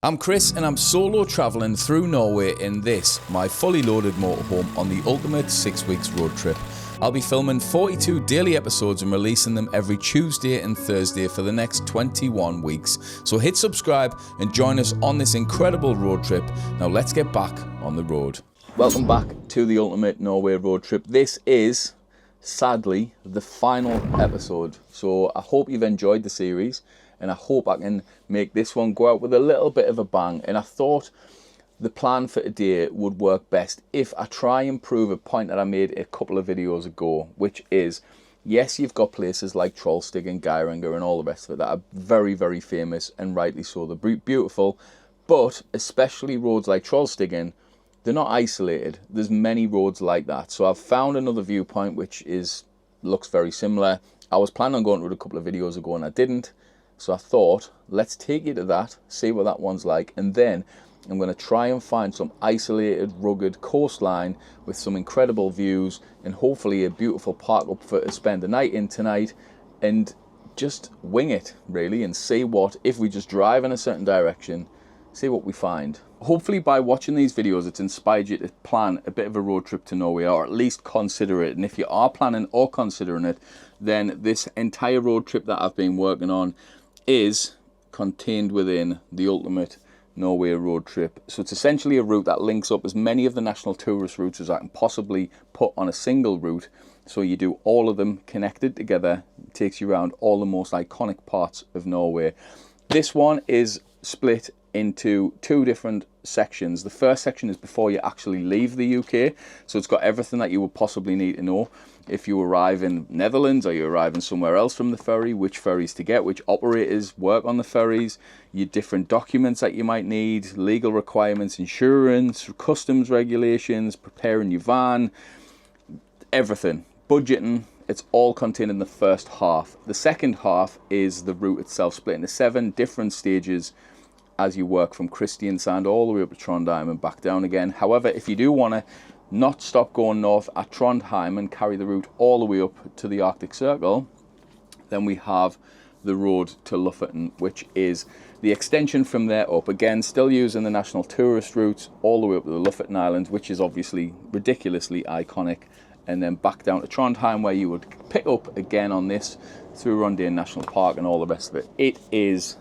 I'm Chris and I'm solo travelling through Norway in this, my fully loaded motorhome on the ultimate 6 weeks road trip. I'll be filming 42 daily episodes and releasing them every Tuesday and Thursday for the next 21 weeks. So hit subscribe and join us on this incredible road trip. Now let's get back on the road. Welcome back to the ultimate Norway road trip. This is, sadly, the final episode. So I hope you've enjoyed the series. And I hope I can make this one go out with a little bit of a bang. And I thought the plan for today would work best if I try and prove a point that I made a couple of videos ago, which is, yes, you've got places like Trollstig and Geiranger and all the rest of it that are very, very famous, and rightly so. They're beautiful, but especially roads like Trollstigen, they're not isolated. There's many roads like that. So I've found another viewpoint which looks very similar. I was planning on going to it a couple of videos ago and I didn't. So I thought, let's take you to that, see what that one's like, and then I'm going to try and find some isolated, rugged coastline with some incredible views and hopefully a beautiful park up for to spend the night in tonight, and just wing it, really, and see what, if we just drive in a certain direction, see what we find. Hopefully by watching these videos, it's inspired you to plan a bit of a road trip to Norway, or at least consider it. And if you are planning or considering it, then this entire road trip that I've been working on is contained within the ultimate Norway road trip. So it's essentially a route that links up as many of the national tourist routes as I can possibly put on a single route. So you do all of them connected together. It takes you around all the most iconic parts of Norway. This one is split into two different sections. The first section is before you actually leave the UK, so it's got everything that you would possibly need to know if you arrive in Netherlands or you arrive in somewhere else from the ferry, which ferries to get, which operators work on the ferries, your different documents that you might need, legal requirements, insurance, customs regulations, preparing your van, everything, budgeting. It's all contained in the first half. The second half is the route itself, split into 7 different stages as you work from Kristiansand all the way up to Trondheim and back down again. However, if you do want to not stop going north at Trondheim and carry the route all the way up to the Arctic Circle, then we have the road to Lofoten, which is the extension from there up. Again, still using the national tourist routes all the way up to the Lofoten Islands, which is obviously ridiculously iconic, and then back down to Trondheim, where you would pick up again on this through Rondane National Park and all the rest of it. It is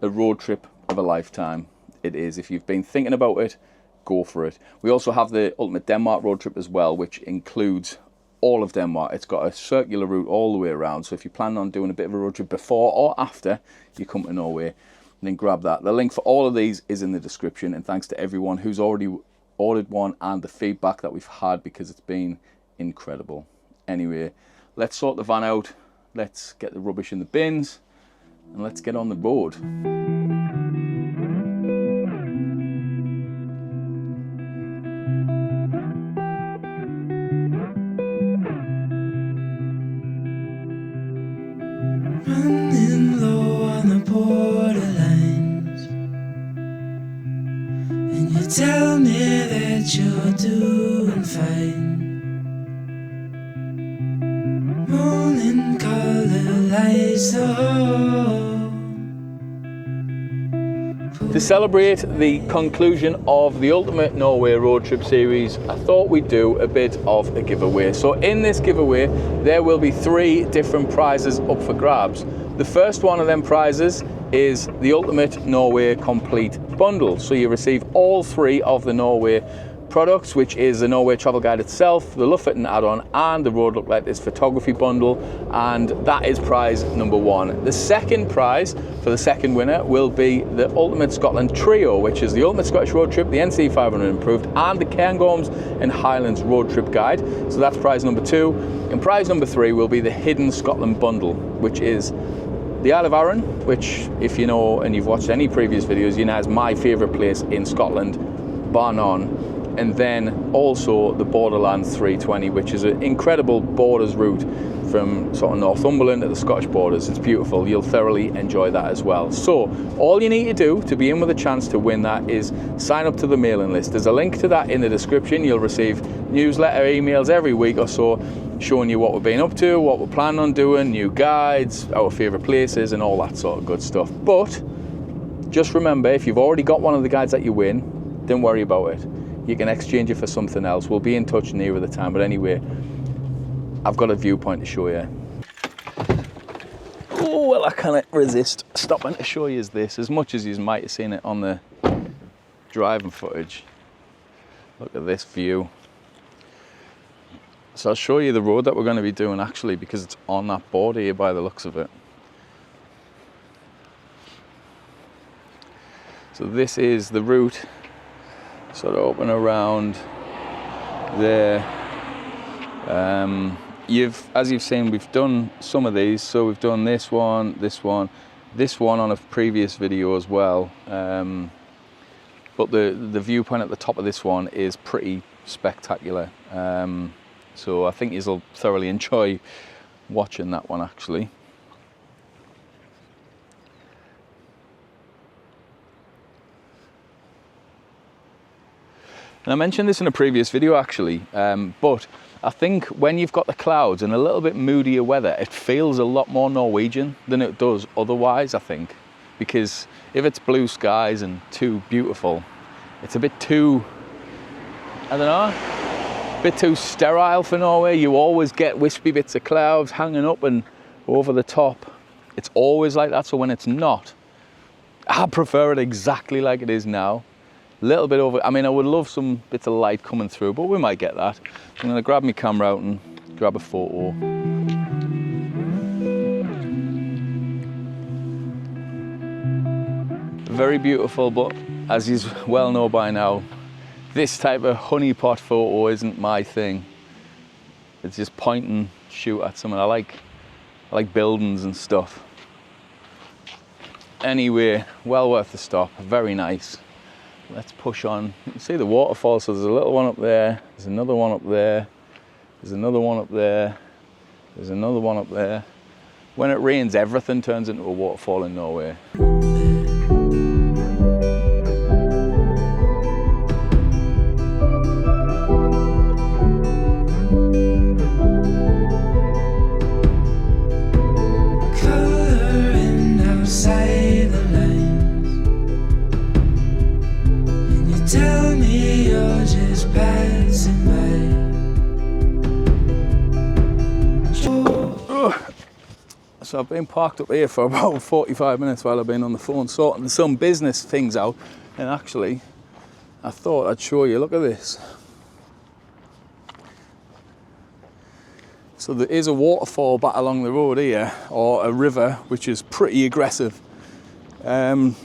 a road trip of a lifetime. It is. If you've been thinking about it, go for it. We also have the ultimate Denmark road trip as well, which includes all of Denmark. It's got a circular route all the way around, so if you plan on doing a bit of a road trip before or after you come to Norway, then grab that. The link for all of these is in the description, and thanks to everyone who's already ordered one and the feedback that we've had, because it's been incredible. Anyway, let's sort the van out, let's get the rubbish in the bins, and let's get on the road. Running low on the borderlines, and you tell me that you're doing fine. Morning color lights the hall. To celebrate the conclusion of the Ultimate Norway Road Trip series, I thought we'd do a bit of a giveaway. So in this giveaway, there will be 3 different prizes up for grabs. The first one of them prizes is the Ultimate Norway Complete Bundle. So you receive all 3 of the Norway products, which is the Norway Travel Guide itself, the Lofoten add-on, and the Road Look Like This photography bundle, and that is prize number 1. The second prize for the second winner will be the Ultimate Scotland Trio, which is the Ultimate Scottish Road Trip, the NC 500 Improved, and the Cairngorms and Highlands Road Trip Guide. So that's prize number 2. And prize number 3 will be the Hidden Scotland Bundle, which is the Isle of Arran, which, if you know and you've watched any previous videos, you know is my favourite place in Scotland, bar none. And then also the Borderland 320, which is an incredible borders route from sort of Northumberland to the Scottish borders. It's beautiful. You'll thoroughly enjoy that as well. So all you need to do to be in with a chance to win that is sign up to the mailing list. There's a link to that in the description. You'll receive newsletter emails every week or so showing you what we've been up to, what we're planning on doing, new guides, our favourite places and all that sort of good stuff. But Just remember, if you've already got one of the guides that you win, don't worry about it. You can exchange it for something else. We'll be in touch nearer the time, but anyway, I've got a viewpoint to show you. Oh, well, I can't resist stopping to show you this, as much as you might have seen it on the driving footage. Look at this view. So I'll show you the road that we're going to be doing actually, because it's on that border here by the looks of it. So this is the route, sort of open around there. As you've seen, we've done some of these. So we've done this one on a previous video as well. But the viewpoint at the top of this one is pretty spectacular. So I think you'll thoroughly enjoy watching that one actually. And I mentioned this in a previous video actually, but I think when you've got the clouds and a little bit moodier weather, it feels a lot more Norwegian than it does otherwise, I think. Because if it's blue skies and too beautiful, it's a bit too, I don't know, a bit too sterile for Norway. You always get wispy bits of clouds hanging up and over the top. It's always like that, so when it's not, I prefer it exactly like it is now. A little bit over, I mean, I would love some bits of light coming through, but we might get that. I'm gonna grab my camera out and grab a photo. Very beautiful, but as you well know by now, this type of honeypot photo isn't my thing. It's just point and shoot at something. I like buildings and stuff. Anyway, well worth the stop, very nice. Let's push on. You can see the waterfall, so there's a little one up there, there's another one up there, there's another one up there, there's another one up there. When it rains, everything turns into a waterfall in Norway. Tell me you're just passing by. So I've been parked up here for about 45 minutes while I've been on the phone sorting some business things out, and actually I thought I'd show you. Look at this. So there is a waterfall back along the road here, or a river, which is pretty aggressive.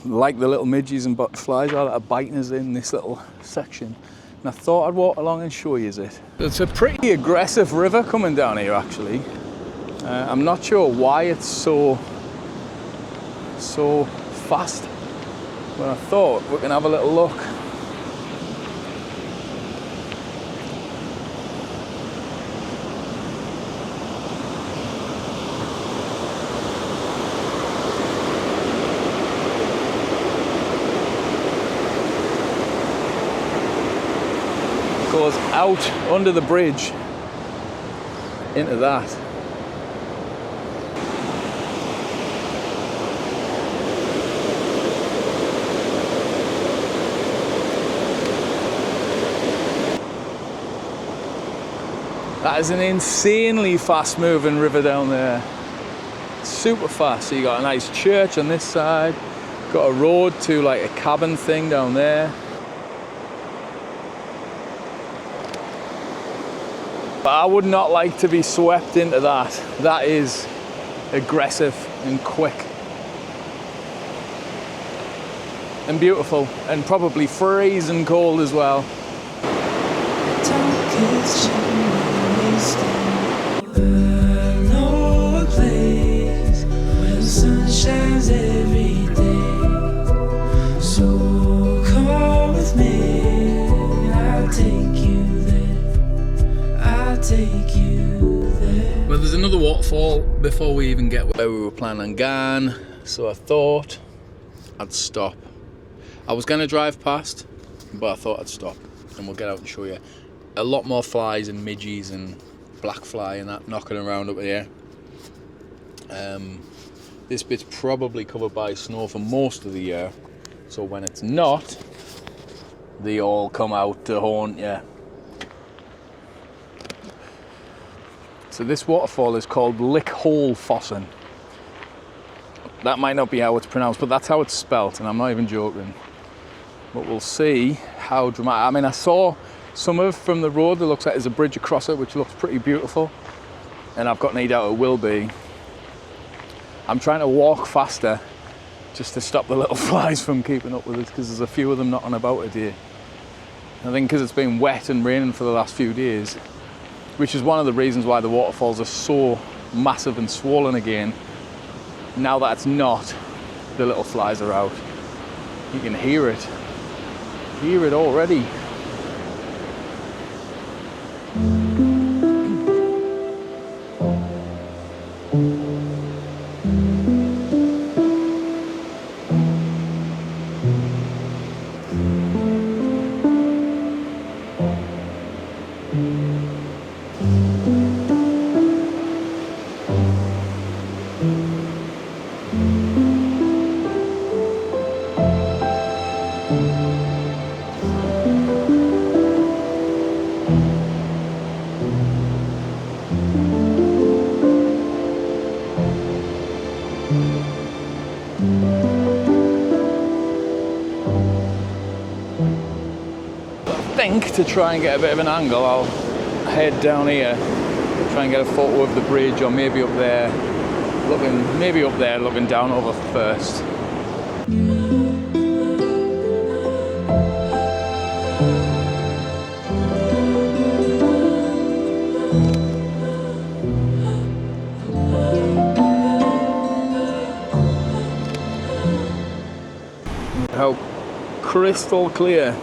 Like the little midges and butterflies that are biting us in this little section. And I thought I'd walk along and show you it. It's a pretty aggressive river coming down here actually. I'm not sure why it's so fast, but I thought we can have a little look. Goes out under the bridge into that. That is an insanely fast moving river down there. Super fast. So you got a nice church on this side, got a road to like a cabin thing down there. But I would not like to be swept into that. That is aggressive and quick. And beautiful, and probably freezing cold as well. No place where the sun shines every day. So come with me, I'll take you there. I'll take you there. Well, there's another waterfall before we even get where we were planning on going, so I thought I'd stop. I was going to drive past, but I thought I'd stop and we'll get out and show you. A lot more flies and midges and black fly and that knocking around up here. This bit's probably covered by snow for most of the year, So when it's not, they all come out to haunt you. So this waterfall is called Lickholefossen. That might not be how it's pronounced, but that's how it's spelt, and I'm not even joking. But we'll see how dramatic. I mean, I saw some of from the road. It looks like there's a bridge across it, which looks pretty beautiful. And I've got no doubt it will be. I'm trying to walk faster just to stop the little flies from keeping up with us, because there's a few of them knocking about today. I think because it's been wet and raining for the last few days, which is one of the reasons why the waterfalls are so massive and swollen again. Now that it's not, the little flies are out. You can hear it. Hear it already. To try and get a bit of an angle, I'll head down here, try and get a photo of the bridge, or maybe up there, looking down over first. How crystal clear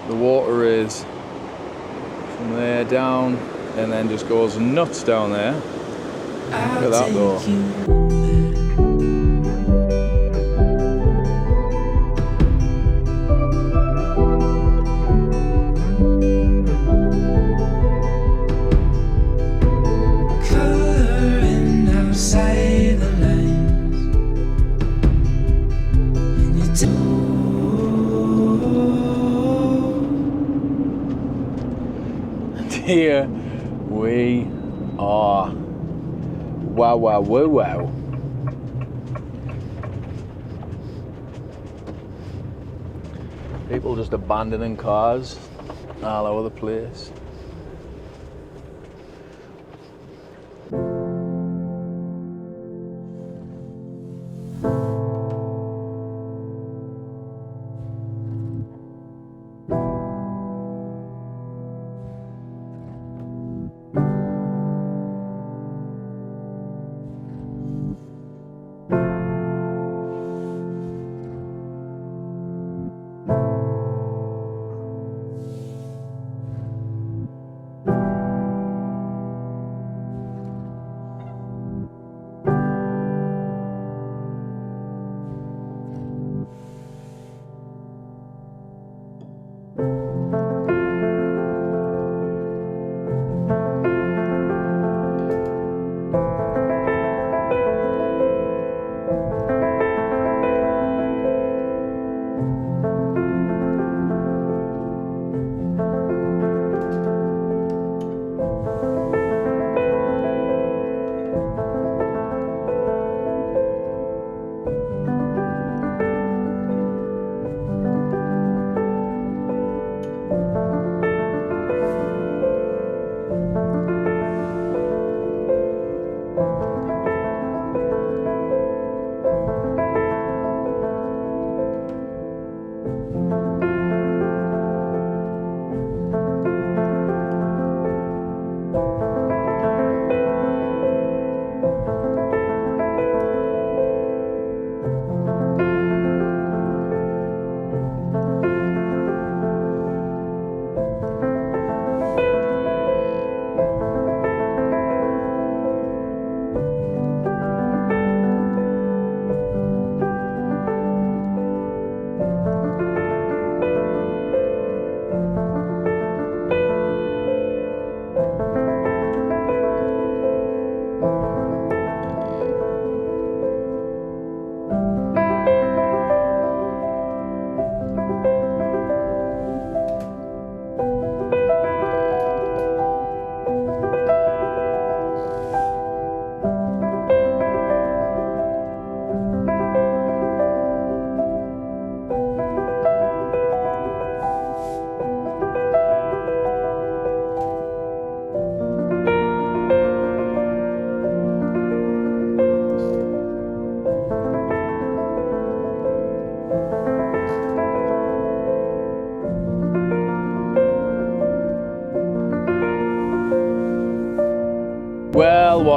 the water is from there down, and then just goes nuts down there. Look at that though. Coloring outside the lines, and you Here we are. Wow, wow, wow, wow. People just abandoning cars all over the place.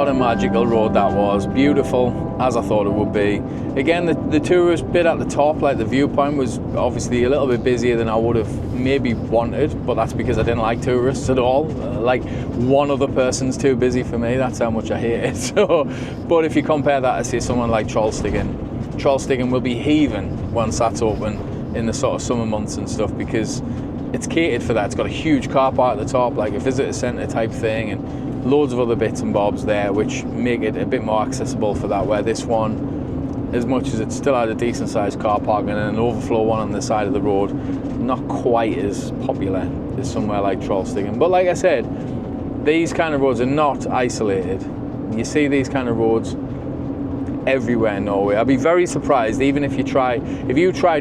What a magical road that was. Beautiful, as I thought it would be. Again, the tourist bit at the top, like the viewpoint, was obviously a little bit busier than I would have maybe wanted, but that's because I didn't like tourists at all. Like, one other person's too busy for me, that's how much I hate it. So, but if you compare that to, say, someone like Trollstigen will be heaving once that's open in the sort of summer months and stuff, because it's catered for that. It's got a huge car park at the top, like a visitor centre type thing, and loads of other bits and bobs there, which make it a bit more accessible for that, where this one, as much as it still had a decent sized car park and an overflow one on the side of the road, not quite as popular as somewhere like Trollstigen. But like I said, these kind of roads are not isolated. You see these kind of roads everywhere in Norway. I'd be very surprised, even if you tried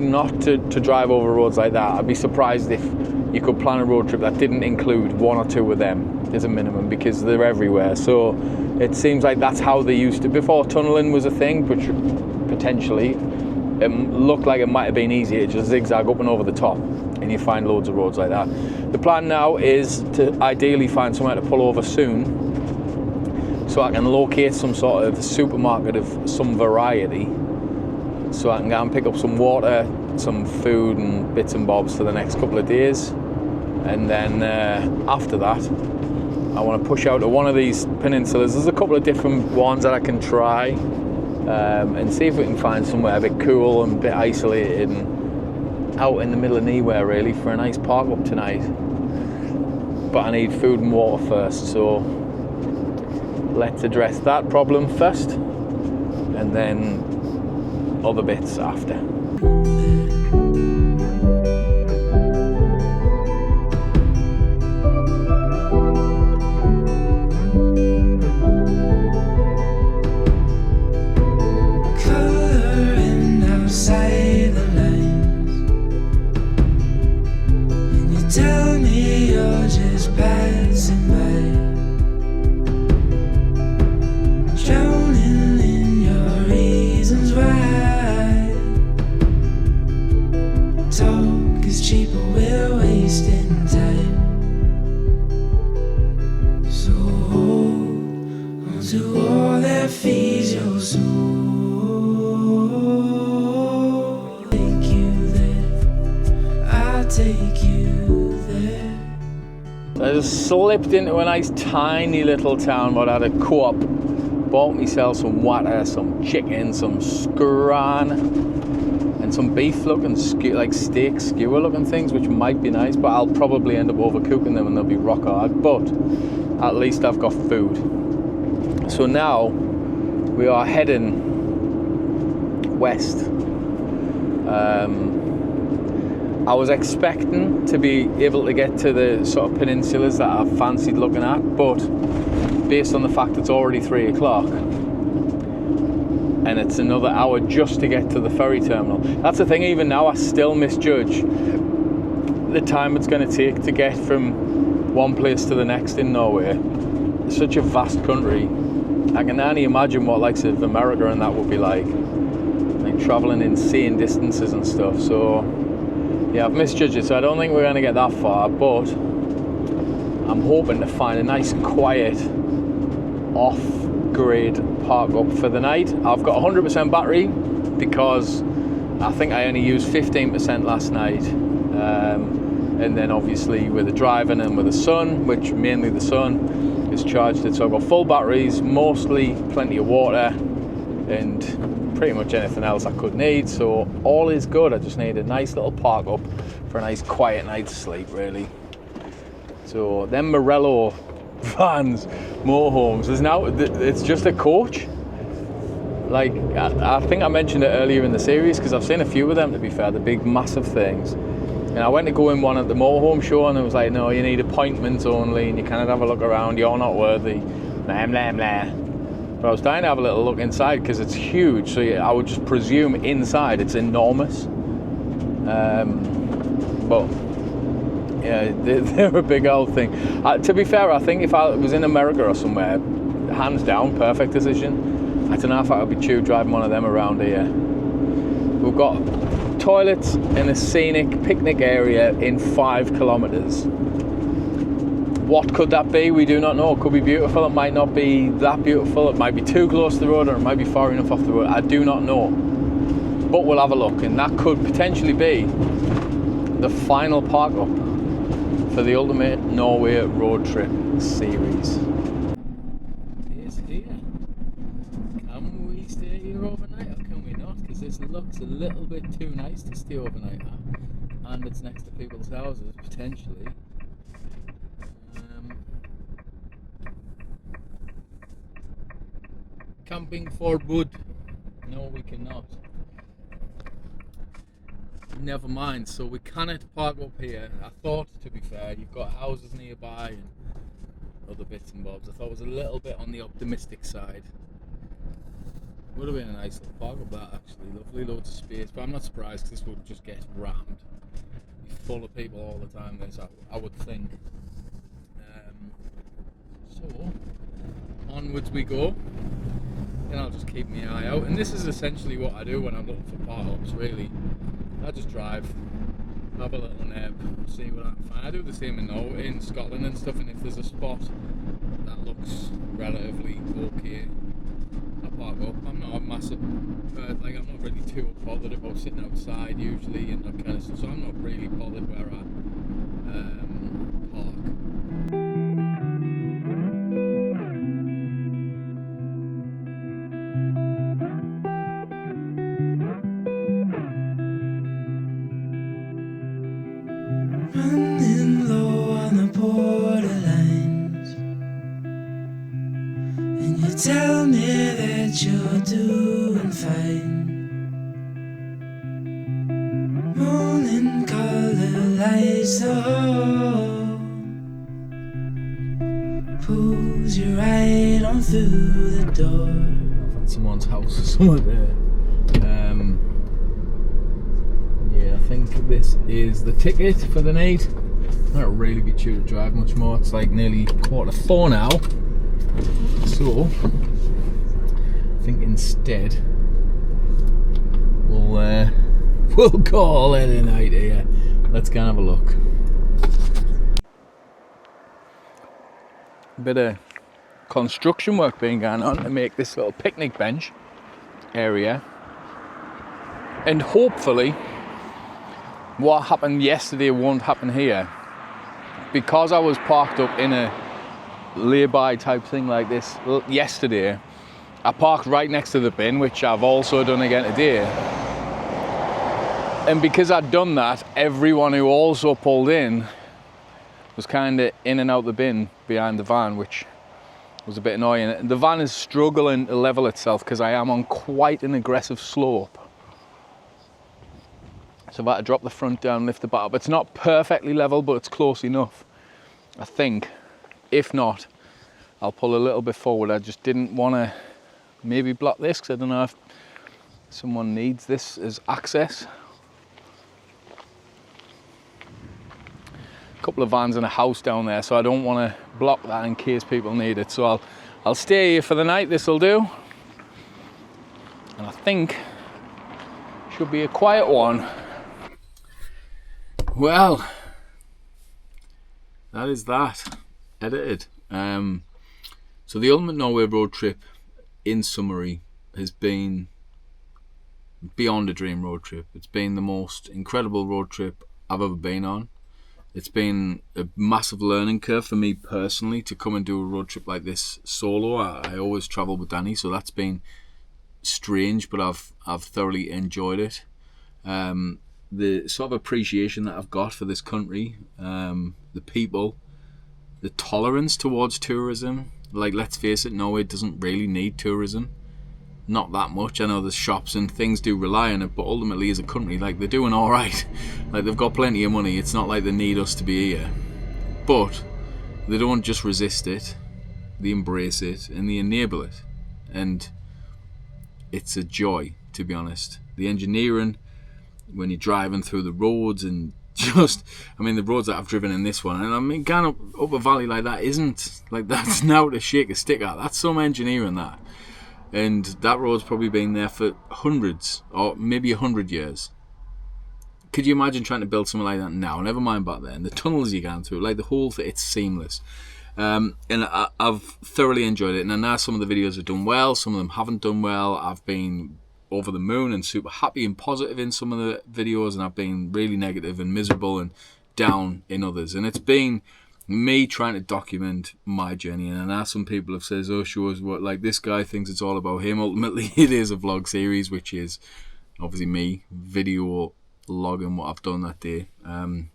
not to drive over roads like that, I'd be surprised if you could plan a road trip that didn't include one or two of them as a minimum, because they're everywhere. So it seems like that's how they used to, before tunnelling was a thing, but potentially it looked like it might have been easier to just zigzag up and over the top, and you find loads of roads like that. The plan now is to ideally find somewhere to pull over soon, so I can locate some sort of supermarket of some variety, so I can go and pick up some water, some food and bits and bobs for the next couple of days. And then after that, I want to push out to one of these peninsulas. There's a couple of different ones that I can try, and see if we can find somewhere a bit cool and a bit isolated and out in the middle of nowhere, really, for a nice park up tonight. But I need food and water first, so let's address that problem first, and then other bits after. Coloring outside the lines, and you tell me you're just passing by. Drowning in your reasons why. Talk is cheap, but we're wasting time. So hold on to all that feeds your soul. Take you there, I'll take you there. I just slipped into a nice tiny little town where I had a co-op. Bought myself some water, some chicken, some scran, and some beef looking, like steak skewer looking things, which might be nice, but I'll probably end up overcooking them and they'll be rock hard, but at least I've got food. So now we are heading west. I was expecting to be able to get to the sort of peninsulas that I fancied looking at, but based on the fact it's already 3 o'clock and it's another hour just to get to the ferry terminal. That's the thing, even now I still misjudge the time it's going to take to get from one place to the next in Norway. It's such a vast country. I can only imagine what likes of America and that would be like travelling insane distances and stuff. So yeah, I've misjudged it, so I don't think we're going to get that far, but I'm hoping to find a nice quiet off-grid park up for the night. I've got 100% battery because I think I only used 15% last night, and then obviously with the driving and with the sun, which mainly the sun is charged it, so I've got full batteries, mostly plenty of water and pretty much anything else I could need, so all is good. I just need a nice little park up for a nice quiet night's sleep, really. So them Morello vans, motorhomes, there's now, it's just a coach. Like, I think I mentioned it earlier in the series, because I've seen a few of them, to be fair, the big massive things. And I went to go in one at the motorhome show and it was like, no, you need appointments only and you can't have a look around, you're not worthy, blah blah blah. But I was dying to have a little look inside because it's huge, so I would just presume inside it's enormous. But yeah, they're a big old thing. To be fair, I think if I was in America or somewhere, hands down, perfect decision. I don't know if I would be chew driving one of them around here. We've got toilets in a scenic picnic area in 5 kilometres. What could that be? We do not know. It could be beautiful, it might not be that beautiful, it might be too close to the road, or it might be far enough off the road. I do not know. But we'll have a look, and that could potentially be the final park up for the Ultimate Norway Road Trip series. It's here. Can we stay here overnight, or can we not? Because this looks a little bit too nice to stay overnight at, and it's next to people's houses, potentially. Camping for wood. No, we cannot. Never mind, so we cannot park up here. I thought, to be fair, you've got houses nearby and other bits and bobs. I thought it was a little bit on the optimistic side. Would have been a nice little park up that, actually. Lovely, loads of space, but I'm not surprised because this would just get rammed. Be full of people all the time, this, I would think. So, onwards we go. And I'll just keep my eye out. And this is essentially what I do when I'm looking for park ups, really. I just drive, have a little neb, see what I can find. I do the same in Scotland and stuff, and if there's a spot that looks relatively okay, I park up. I'm not a massive, I'm not really too bothered about sitting outside usually and that kind of stuff, so I'm not really bothered where I park. Running low on the borderlines, and you tell me that you're doing fine. Morning color lights the hall, pulls you right on through the door. At someone's house or something there. I think this is the ticket for the night. Not really get you to drive much more. It's like nearly 4:15 now. So I think instead we'll call it a night here. Let's go and have a look. A bit of construction work being going on to make this little picnic bench area, and hopefully what happened yesterday won't happen here. Because I was parked up in a lay-by type thing like this yesterday, I parked right next to the bin, which I've also done again today. And because I'd done that, everyone who also pulled in was kind of in and out the bin behind the van, which was a bit annoying. The van is struggling to level itself because I am on quite an aggressive slope. So I've had to drop the front down, lift the back up. It's not perfectly level, but it's close enough, I think. If not, I'll pull a little bit forward. I just didn't want to maybe block this because I don't know if someone needs this as access. A couple of vans and a house down there, so I don't want to block that in case people need it. So I'll stay here for the night. This will do. And I think it should be a quiet one. Well, that is that edited. So the Ultimate Norway Road Trip, in summary, has been beyond a dream road trip. It's been the most incredible road trip I've ever been on. It's been a massive learning curve for me personally to come and do a road trip like this solo. I always travel with Danny, so that's been strange, but I've thoroughly enjoyed it. The sort of appreciation that I've got for this country, the people, the tolerance towards tourism. Like, let's face it, Norway doesn't really need tourism. Not that much. I know the shops and things do rely on it, but ultimately as a country, like, they're doing all right. Like, they've got plenty of money. It's not like they need us to be here. But they don't just resist it. They embrace it and they enable it. And it's a joy, to be honest. The engineering, when you're driving through the roads and just, I mean, the roads that I've driven in this one, and I mean, going up a valley like that isn't, like, that's now to shake a stick at. That's some engineering, that. And that road's probably been there for hundreds, or maybe 100 years. Could you imagine trying to build something like that now? Never mind back then. The tunnels you're going through, like the whole thing, it's seamless. And I've thoroughly enjoyed it. And I know some of the videos have done well, some of them haven't done well. I've been over the moon and super happy and positive in some of the videos, and I've been really negative and miserable and down in others. And it's been me trying to document my journey. And I know some people have said, oh, show us what, like, this guy thinks it's all about him. Ultimately, it is a vlog series, which is obviously me video logging what I've done that day. And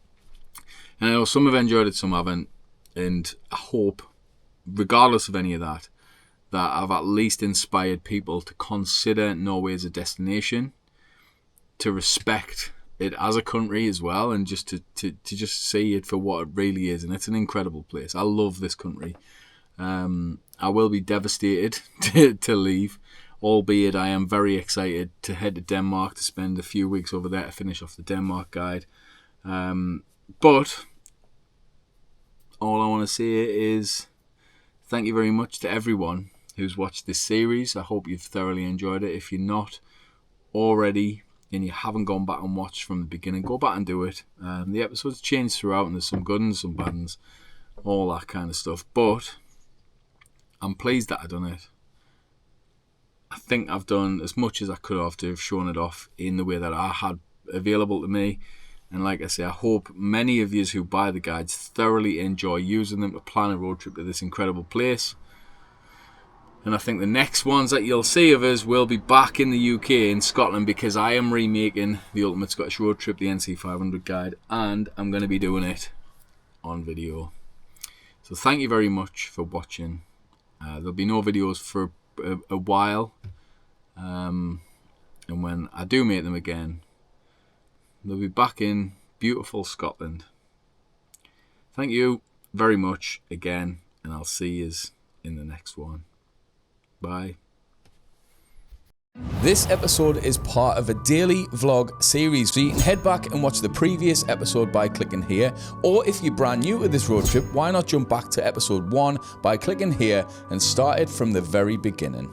I know some have enjoyed it, some haven't. And I hope, regardless of any of that, that I've at least inspired people to consider Norway as a destination, to respect it as a country as well, and just to just see it for what it really is. And it's an incredible place. I love this country. I will be devastated to leave, albeit I am very excited to head to Denmark to spend a few weeks over there to finish off the Denmark guide. But all I want to say is thank you very much to everyone who's watched this series. I hope you've thoroughly enjoyed it. If you're not already and you haven't gone back and watched from the beginning, go back and do it. The episodes change throughout, and there's some good and some bad ones, all that kind of stuff. But I'm pleased that I've done it. I think I've done as much as I could have to have shown it off in the way that I had available to me. And like I say, I hope many of you who buy the guides thoroughly enjoy using them to plan a road trip to this incredible place. And I think the next ones that you'll see of us will be back in the UK, in Scotland, because I am remaking the Ultimate Scottish Road Trip, the NC 500 guide, and I'm going to be doing it on video. So thank you very much for watching. There'll be no videos for a while, and when I do make them again, they'll be back in beautiful Scotland. Thank you very much again, and I'll see you in the next one. Bye. This episode is part of a daily vlog series, so you can head back and watch the previous episode by clicking here, or if you're brand new to this road trip, why not jump back to episode 1 by clicking here and start it from the very beginning.